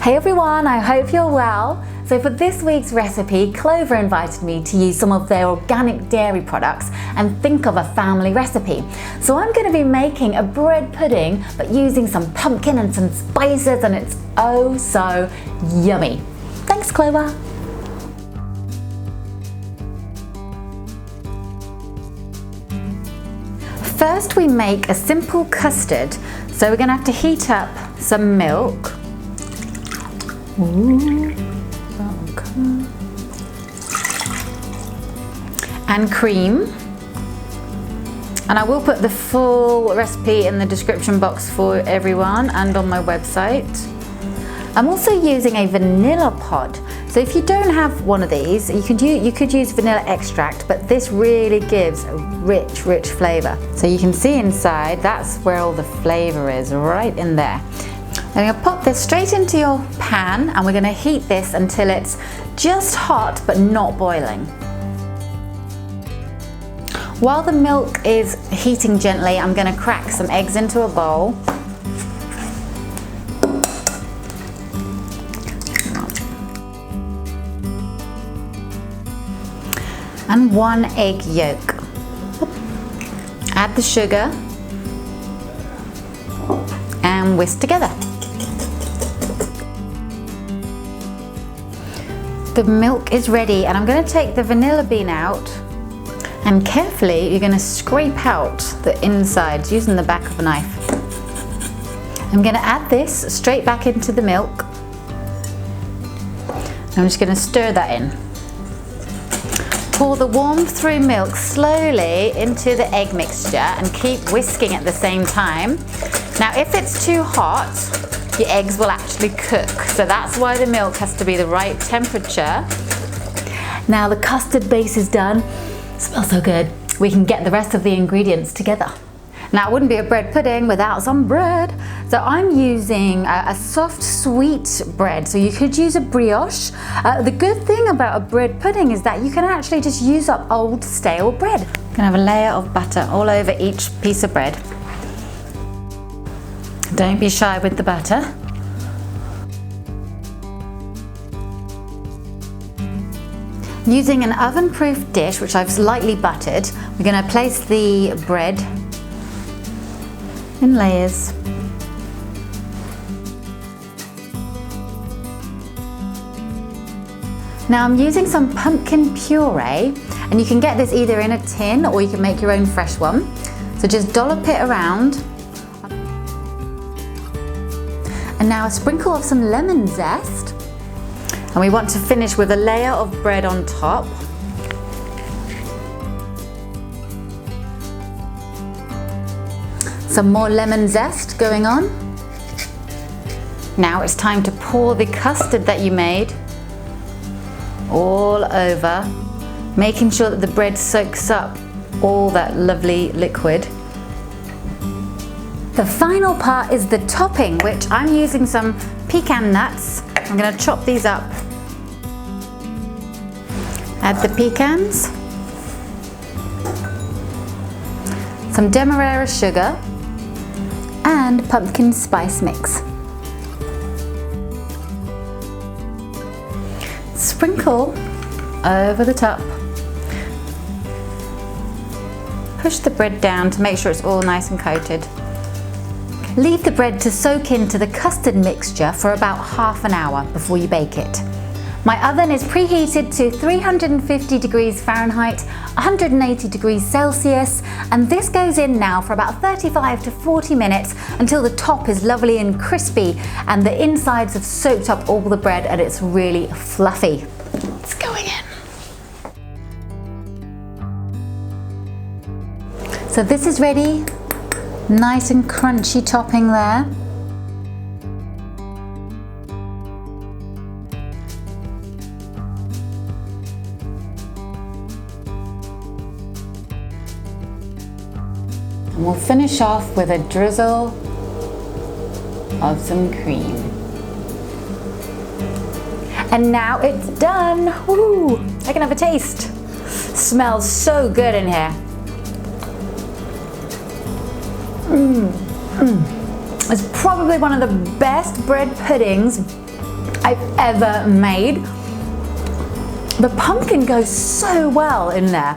Hey everyone, I hope you're well. So for this week's recipe, Clover invited me to use some of their organic dairy products and think of a family recipe. So I'm going to be making a bread pudding, but using some pumpkin and some spices, and it's oh so yummy. Thanks, Clover. First we make a simple custard. So we're going to have to heat up some milk. And cream, and I will put the full recipe in the description box for everyone and on my website. I'm also using a vanilla pod, so if you don't have one of these, you could use vanilla extract, but this really gives a rich flavor. So you can see inside, that's where all the flavor is, right in there. I'm going to pop this straight into your pan, and we're going to heat this until it's just hot but not boiling. While the milk is heating gently, I'm going to crack some eggs into a bowl. And 1 egg yolk. Add the sugar and whisk together. The milk is ready, and I'm going to take the vanilla bean out, and carefully you're going to scrape out the insides using the back of a knife. I'm going to add this straight back into the milk. I'm just going to stir that in. Pour the warmed through milk slowly into the egg mixture and keep whisking at the same time. Now if it's too hot, your eggs will actually cook, so that's why the milk has to be the right temperature. Now the custard base is done. Smells so good. We can get the rest of the ingredients together. Now it wouldn't be a bread pudding without some bread. So I'm using a soft sweet bread, so you could use a brioche. The good thing about a bread pudding is that you can actually just use up old stale bread. I'm gonna have a layer of butter all over each piece of bread. Don't be shy with the butter. Using an oven-proof dish, which I've lightly buttered, we're going to place the bread in layers. Now I'm using some pumpkin puree, and you can get this either in a tin or you can make your own fresh one. So just dollop it around. And now a sprinkle of some lemon zest. And we want to finish with a layer of bread on top. Some more lemon zest going on. Now it's time to pour the custard that you made all over, making sure that the bread soaks up all that lovely liquid. The final part is the topping, which I'm using some pecan nuts. I'm going to chop these up. Add the pecans, some demerara sugar, and pumpkin spice mix. Sprinkle over the top. Push the bread down to make sure it's all nice and coated. Leave the bread to soak into the custard mixture for about half an hour before you bake it. My oven is preheated to 350 degrees Fahrenheit, 180 degrees Celsius, and this goes in now for about 35 to 40 minutes until the top is lovely and crispy and the insides have soaked up all the bread and it's really fluffy. It's going in. So this is ready. Nice and crunchy topping there. And we'll finish off with a drizzle of some cream. And now it's done. Woo! I can have a taste. Smells so good in here. It's probably one of the best bread puddings I've ever made. The pumpkin goes so well in there,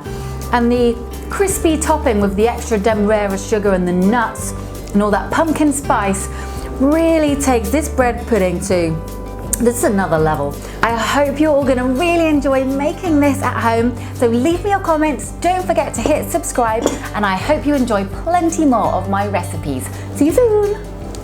and the crispy topping with the extra demerara sugar and the nuts and all that pumpkin spice really takes this bread pudding to this is another level. I hope you're all gonna really enjoy making this at home. So leave me your comments, don't forget to hit subscribe, and I hope you enjoy plenty more of my recipes. See you soon.